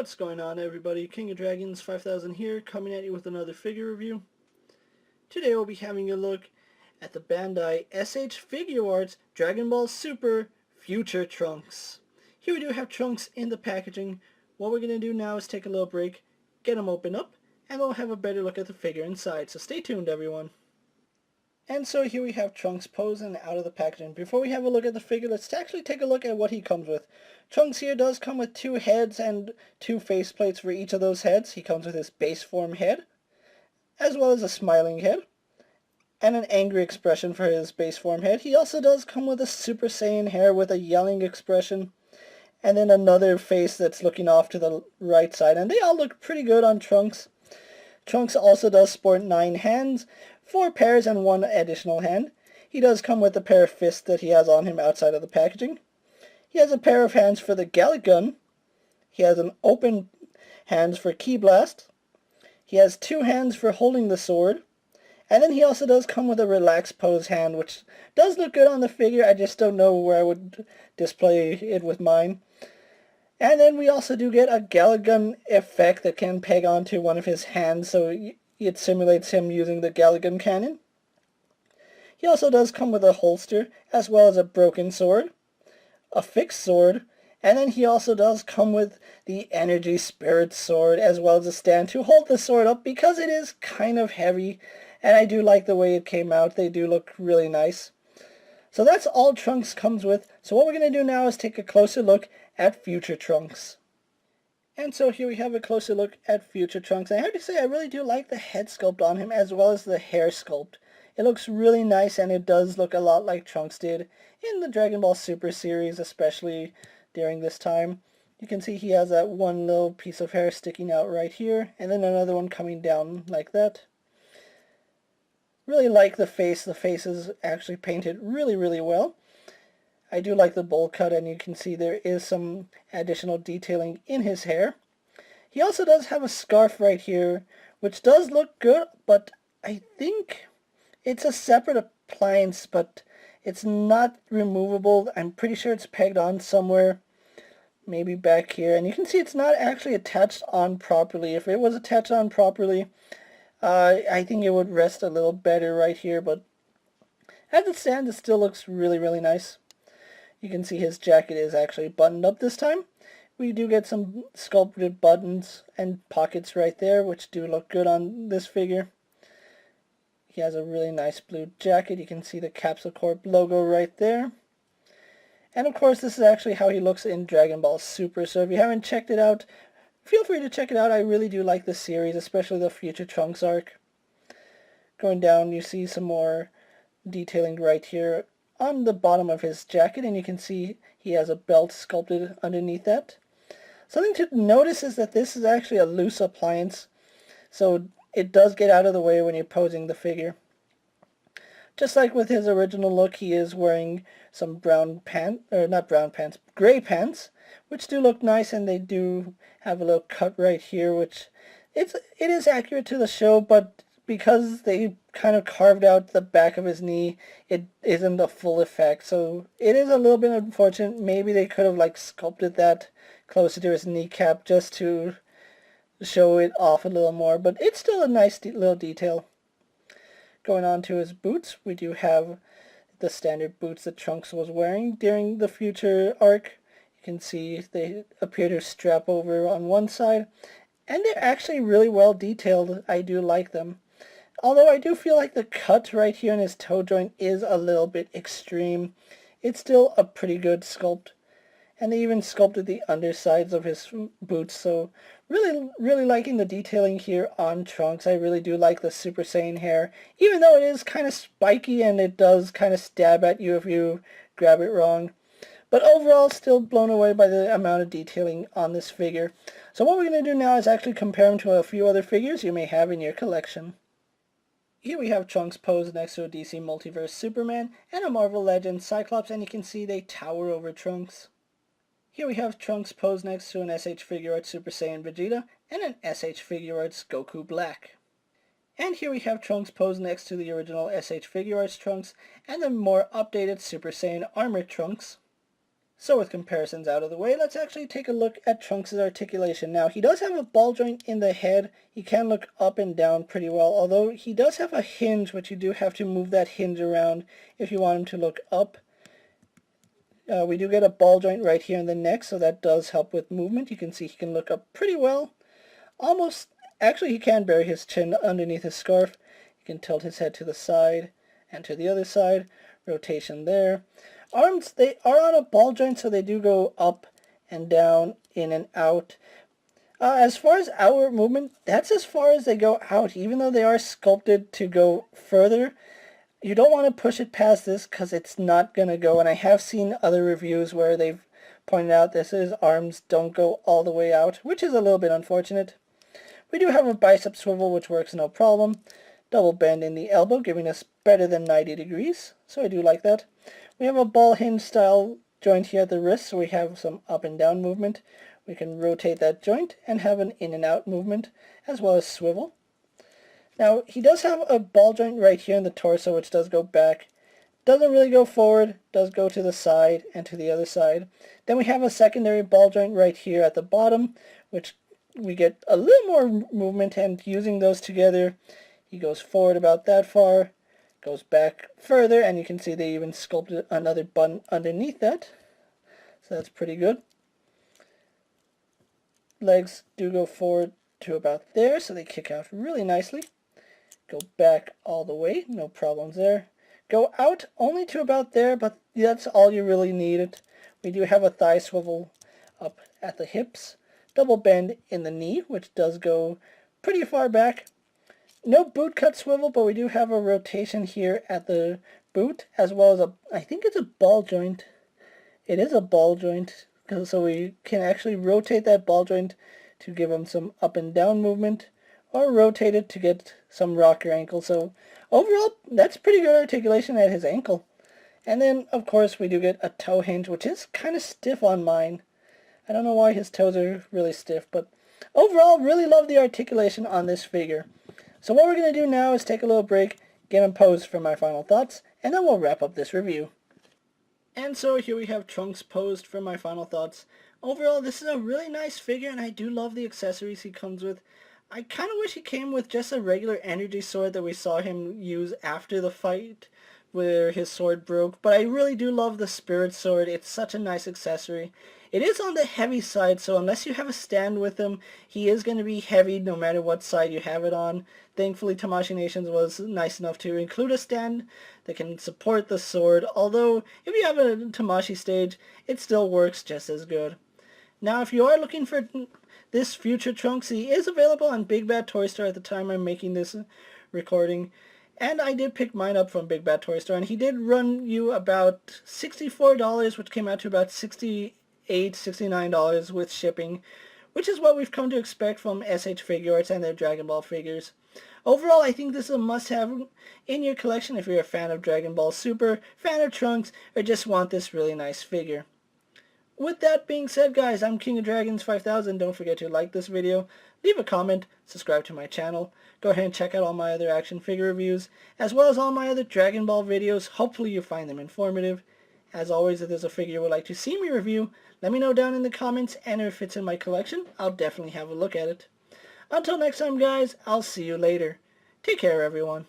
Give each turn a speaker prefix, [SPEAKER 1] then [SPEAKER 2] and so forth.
[SPEAKER 1] What's going on, everybody? King of Dragons 5000 here, coming at you with another figure review. Today we'll be having a look at the Bandai SH Figuarts Dragon Ball Super Future Trunks. Here we do have Trunks in the packaging. What we're going to do now is take a little break, get them open up, and we'll have a better look at the figure inside. So stay tuned, everyone. And so here we have Trunks posing out of the packaging. Before we have a look at the figure, let's actually take a look at what he comes with. Trunks here does come with two heads and two faceplates for each of those heads. He comes with his base form head, as well as a smiling head, and an angry expression for his base form head. He also does come with a Super Saiyan hair with a yelling expression, and then another face that's looking off to the right side. And they all look pretty good on Trunks. Trunks also does sport 9 hands, 4 pairs and 1 additional hand. He does come with a pair of fists that he has on him outside of the packaging. He has a pair of hands for the Gallic Gun. He has an open hands for Ki Blast. He has 2 hands for holding the sword. And then he also does come with a relaxed pose hand, which does look good on the figure. I just don't know where I would display it with mine. And then we also do get a Gallic Gun effect that can peg onto one of his hands, so it simulates him using the Gallic Gun cannon. He also does come with a holster, as well as a broken sword, a fixed sword, and then he also does come with the Energy Spirit sword, as well as a stand to hold the sword up, because it is kind of heavy, and I do like the way it came out. They do look really nice. So that's all Trunks comes with. So what we're going to do now is take a closer look at Future Trunks. And so here we have a closer look at Future Trunks. I have to say I really do like the head sculpt on him as well as the hair sculpt. It looks really nice, and it does look a lot like Trunks did in the Dragon Ball Super series, especially during this time. You can see he has that one little piece of hair sticking out right here, and then another one coming down like that. Really like the face. The face is actually painted really well. I do like the bowl cut, and you can see there is some additional detailing in his hair. He also does have a scarf right here, which does look good, but I think it's a separate appliance, but it's not removable. I'm pretty sure it's pegged on somewhere, maybe back here, and you can see it's not actually attached on properly. If it was attached on properly, I think it would rest a little better right here, but as it stands, it still looks really nice. You can see his jacket is actually buttoned up this time. We do get some sculpted buttons and pockets right there, which do look good on this figure. He has a really nice blue jacket. You can see the Capsule Corp logo right there. And of course, this is actually how he looks in Dragon Ball Super. So if you haven't checked it out, feel free to check it out. I really do like this series, especially the Future Trunks arc. Going down, you see some more detailing right here on the bottom of his jacket, and you can see he has a belt sculpted underneath that. Something to notice is that this is actually a loose appliance, so it does get out of the way when you're posing the figure. Just like with his original look, he is wearing some gray pants, which do look nice, and they do have a little cut right here, which it is accurate to the show, but because they kind of carved out the back of his knee, it isn't a full effect. So it is a little bit unfortunate. Maybe they could have sculpted that closer to his kneecap just to show it off a little more, but it's still a nice little detail. Going on to his boots, we do have the standard boots that Trunks was wearing during the Future arc. You can see they appear to strap over on one side, and they're actually really well detailed. I do like them. Although I do feel like the cut right here in his toe joint is a little bit extreme. It's still a pretty good sculpt. And they even sculpted the undersides of his boots, so really liking the detailing here on Trunks. I really do like the Super Saiyan hair, even though it is kind of spiky and it does kind of stab at you if you grab it wrong. But overall, still blown away by the amount of detailing on this figure. So what we're going to do now is actually compare him to a few other figures you may have in your collection. Here we have Trunks posed next to a DC Multiverse Superman and a Marvel Legends Cyclops, and you can see they tower over Trunks. Here we have Trunks posed next to an SH Figuarts Super Saiyan Vegeta and an SH Figuarts Goku Black. And here we have Trunks posed next to the original SH Figuarts Trunks and the more updated Super Saiyan Armored Trunks. So with comparisons out of the way, let's actually take a look at Trunks' articulation. Now, he does have a ball joint in the head. He can look up and down pretty well, although he does have a hinge, which you do have to move that hinge around if you want him to look up. We do get a ball joint right here in the neck, so that does help with movement. You can see he can look up pretty well. Actually he can bury his chin underneath his scarf. You can tilt his head to the side and to the other side. Rotation there. Arms, they are on a ball joint, so they do go up and down, in and out. As far as outward movement, that's as far as they go out, even though they are sculpted to go further. You don't want to push it past this because it's not going to go, and I have seen other reviews where they've pointed out his arms don't go all the way out, which is a little bit unfortunate. We do have a bicep swivel, which works no problem. Double bend in the elbow, giving us better than 90 degrees, so I do like that. We have a ball hinge style joint here at the wrist, so we have some up and down movement. We can rotate that joint and have an in and out movement, as well as swivel. Now, he does have a ball joint right here in the torso, which does go back. Doesn't really go forward, does go to the side and to the other side. Then we have a secondary ball joint right here at the bottom, which we get a little more movement, and using those together, he goes forward about that far, goes back further, and you can see they even sculpted another button underneath that. So that's pretty good. Legs do go forward to about there, so they kick out really nicely. Go back all the way, no problems there. Go out only to about there, but that's all you really needed. We do have a thigh swivel up at the hips. Double bend in the knee, which does go pretty far back. No boot cut swivel, but we do have a rotation here at the boot, as well as I think it's a ball joint. It is a ball joint, so we can actually rotate that ball joint to give him some up and down movement, or rotate it to get some rocker ankle. So overall, that's pretty good articulation at his ankle. And then, of course, we do get a toe hinge, which is kind of stiff on mine. I don't know why his toes are really stiff, but overall, really love the articulation on this figure. So what we're going to do now is take a little break, get him posed for my final thoughts, and then we'll wrap up this review. And so here we have Trunks posed for my final thoughts. Overall, this is a really nice figure, and I do love the accessories he comes with. I kind of wish he came with just a regular energy sword that we saw him use after the fight where his sword broke, but I really do love the spirit sword. It's such a nice accessory. It is on the heavy side, so unless you have a stand with him, he is going to be heavy no matter what side you have it on. Thankfully, Tamashii Nations was nice enough to include a stand that can support the sword, although if you have a Tamashii stage, it still works just as good. Now, if you are looking for this future Trunks, he is available on Big Bad Toy Store at the time I'm making this recording. And I did pick mine up from Big Bad Toy Store, and he did run you about $64, which came out to about $68, $69 with shipping, which is what we've come to expect from SH Figuarts and their Dragon Ball figures. Overall, I think this is a must-have in your collection if you're a fan of Dragon Ball Super, fan of Trunks, or just want this really nice figure. With that being said, guys, I'm KingofDragons 5000. Don't forget to like this video, leave a comment, subscribe to my channel. Go ahead and check out all my other action figure reviews, as well as all my other Dragon Ball videos. Hopefully you find them informative. As always, if there's a figure you would like to see me review, let me know down in the comments, and if it's in my collection, I'll definitely have a look at it. Until next time, guys, I'll see you later. Take care, everyone.